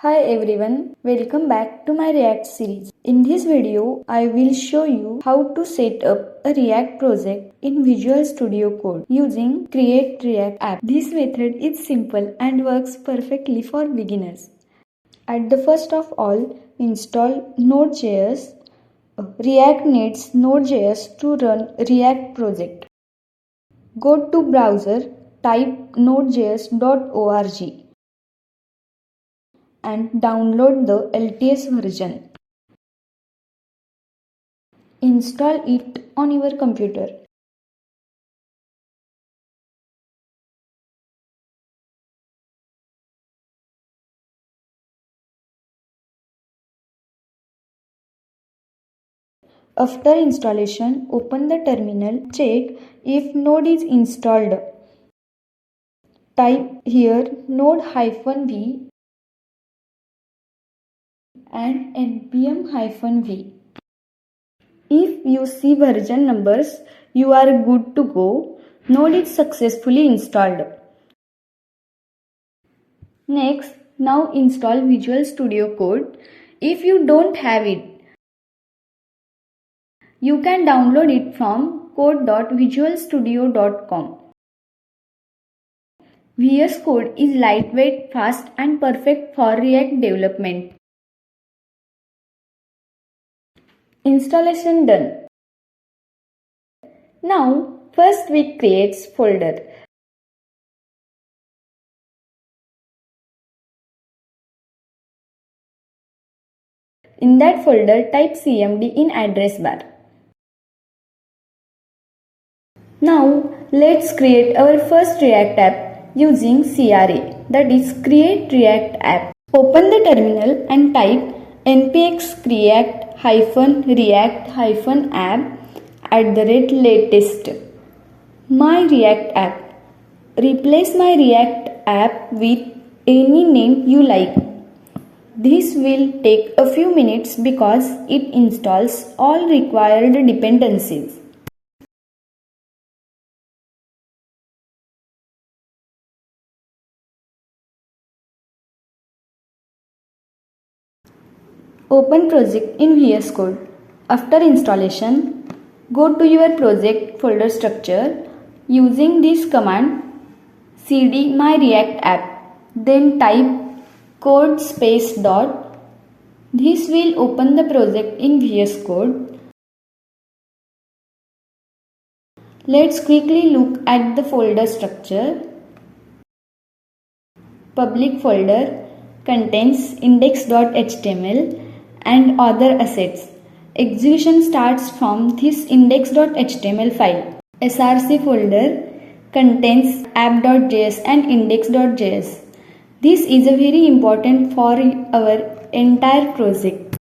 Hi everyone, welcome back to my React series. In this video, I will show you how to set up a React project in Visual Studio Code using Create React App. This method is simple and works perfectly for beginners. At the first of all, install Node.js. React needs Node.js to run React project. Go to browser, type nodejs.org. and download the LTS version. Install it on your computer. After installation, open the terminal. Check if Node is installed. Type here node-v and npm-v. If you see version numbers, you are good to go. Node is successfully installed. Next, now install Visual Studio Code. If you don't have it, you can download it from code.visualstudio.com. VS Code is lightweight, fast and perfect for React development. Installation done. Now, first we create folder. In that folder, type cmd in address bar. Now, let's create our first React app using CRA, that is Create React App. Open the terminal and type npx create-react-app@latest. My React app. Replace my React app with any name you like. This will take a few minutes because it installs all required dependencies. Open project in VS Code. After installation, go to your project folder structure using this command cd my React app. Then type code space dot. This will open the project in VS Code. Let's quickly look at the folder structure. Public folder contains index.html and other assets. Execution starts from this index.html file. src folder contains app.js and index.js. This is very important for our entire project.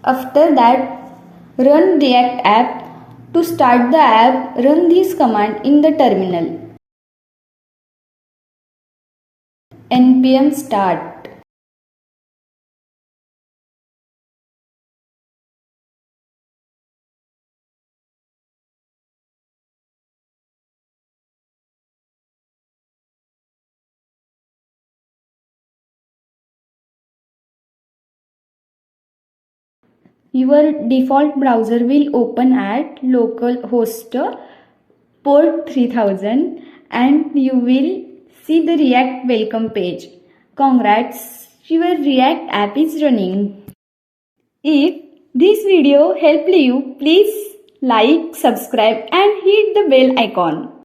After that, run React app. To start the app, run this command in the terminal. npm start. Your default browser will open at localhost port 3000 and you will see the React welcome page. Congrats, your React app is running. If this video helped you, please like, subscribe and hit the bell icon.